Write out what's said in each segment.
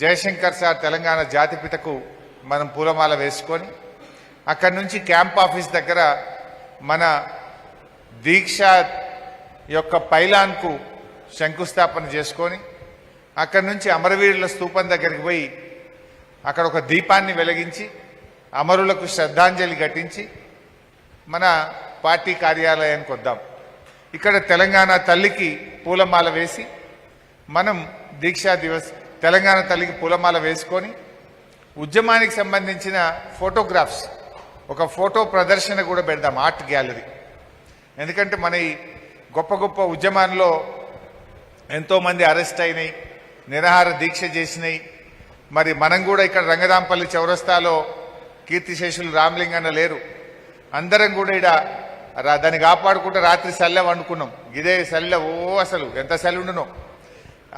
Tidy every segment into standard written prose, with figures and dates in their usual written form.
Jayashankar sir Telangana జాతిపితకు మనం పూలమాల వేసుకొని అక్కడి నుంచి క్యాంప్ ఆఫీస్ దగ్గర మన దీక్ష యొక్క పైలాన్కు శంకుస్థాపన చేసుకొని అక్కడి నుంచి అమరవీరుల స్తూపం దగ్గరికి పోయి అక్కడ ఒక దీపాన్ని వెలిగించి అమరులకు శ్రద్ధాంజలి ఘటించి మన పార్టీ కార్యాలయానికి వద్దాం. ఇక్కడ తెలంగాణ తల్లికి పూలమాల వేసి మనం దీక్షా దివస్ తెలంగాణ తల్లికి పూలమాల వేసుకొని ఉద్యమానికి సంబంధించిన ఫోటోగ్రాఫ్స్ ఒక ఫోటో ప్రదర్శన కూడా పెడదాం, ఆర్ట్ గ్యాలరీ. ఎందుకంటే మన ఈ గొప్ప గొప్ప ఉద్యమాల్లో ఎంతోమంది అరెస్ట్ అయినాయి, నిరాహార దీక్ష చేసినాయి. మరి మనం కూడా ఇక్కడ రంగదాంపల్లి చౌరస్తాలో కీర్తిశేషులు రామలింగన్న లేరు, అందరం కూడా ఇక్కడ దాన్ని కాపాడుకుంటూ రాత్రి సల్లె వండుకున్నాం. ఇదే సల్లె అసలు ఎంత సల్లి ఉండునో.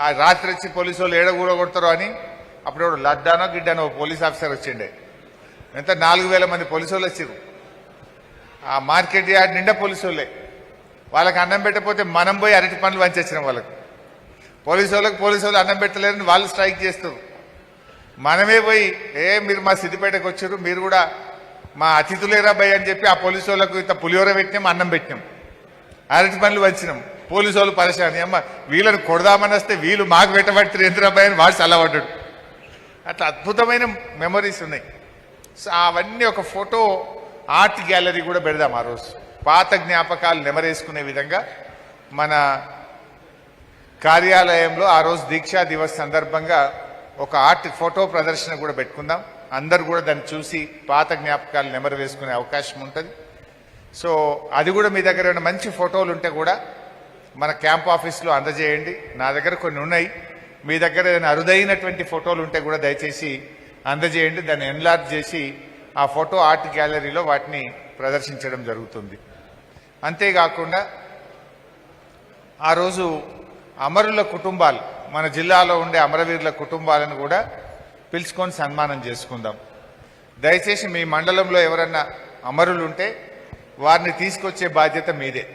ఆ రాత్రి వచ్చి పోలీసు వాళ్ళు ఏడగూడ కొడతారో అని అప్పుడు లడ్డానో గిడ్డానో పోలీస్ ఆఫీసర్ వచ్చిండే. ఎంత 4000 మంది పోలీసు వాళ్ళు వచ్చారు. ఆ మార్కెట్ యార్డ్ నిండా పోలీసు వాళ్ళే. వాళ్ళకి అన్నం పెట్టకపోతే మనం పోయి అరటి పనులు వంచేసినాం వాళ్ళకి. పోలీసు వాళ్ళు అన్నం పెట్టలేరని వాళ్ళు స్ట్రైక్ చేస్తారు. మనమే పోయి మీరు మా సిద్దిపేటకు వచ్చారు, మీరు కూడా మా అతిథులేరా భయ్ అని చెప్పి ఆ పోలీసు వాళ్ళకు ఇంత పులిహోర పెట్టినాం, అన్నం పెట్టినాం, అరటి పనులు వంచినాం. పోలీసు వాళ్ళు పరిశాని, అమ్మ వీళ్ళని కొడదామని వస్తే వీళ్ళు మాకు పెట్టబట్టి ఎందురాబాయ్ అని వాడు చల్లబడ్డాడు. అట్లా అద్భుతమైన మెమరీస్ ఉన్నాయి. సో అవన్నీ ఒక ఫోటో ఆర్ట్ గ్యాలరీ కూడా పెడదాం ఆ రోజు. పాత జ్ఞాపకాలు నెమరేసుకునే విధంగా మన కార్యాలయంలో ఆ రోజు దీక్షా దివస్ సందర్భంగా ఒక ఆర్ట్ ఫోటో ప్రదర్శన కూడా పెట్టుకుందాం. అందరు కూడా దాన్ని చూసి పాత జ్ఞాపకాలు నెమరు వేసుకునే అవకాశం ఉంటుంది. సో అది కూడా మీ దగ్గర ఉన్న మంచి ఫోటోలు ఉంటే కూడా మన క్యాంప్ ఆఫీస్లో అందజేయండి. నా దగ్గర కొన్ని ఉన్నాయి, మీ దగ్గర ఏదైనా అరుదైనటువంటి ఫోటోలు ఉంటే కూడా దయచేసి అందజేయండి. దాన్ని ఎన్లార్జ్ చేసి ఆ ఫోటో ఆర్ట్ గ్యాలరీలో వాటిని ప్రదర్శించడం జరుగుతుంది. అంతేకాకుండా ఆ రోజు అమరుల కుటుంబాలు, మన జిల్లాలో ఉండే అమరవీరుల కుటుంబాలను కూడా పిలుచుకొని సన్మానం చేసుకుందాం. దయచేసి మీ మండలంలో ఎవరన్నా అమరులు ఉంటే వారిని తీసుకొచ్చే బాధ్యత మీదే.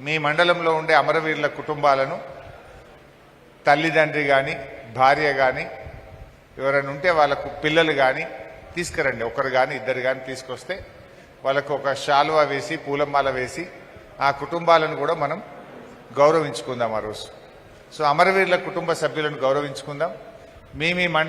మీ మండలంలో ఉండే అమరవీరుల కుటుంబాలను తల్లిదండ్రి కానీ భార్య కానీ ఎవరైనా ఉంటే వాళ్ళకు పిల్లలు కానీ తీసుకురండి. ఒకరు కానీ ఇద్దరు కానీ తీసుకొస్తే వాళ్ళకు ఒక శాలువా వేసి పూలమాల వేసి ఆ కుటుంబాలను కూడా మనం గౌరవించుకుందాం ఆ రోజు. సో అమరవీరుల కుటుంబ సభ్యులను గౌరవించుకుందాం. మీ మండలం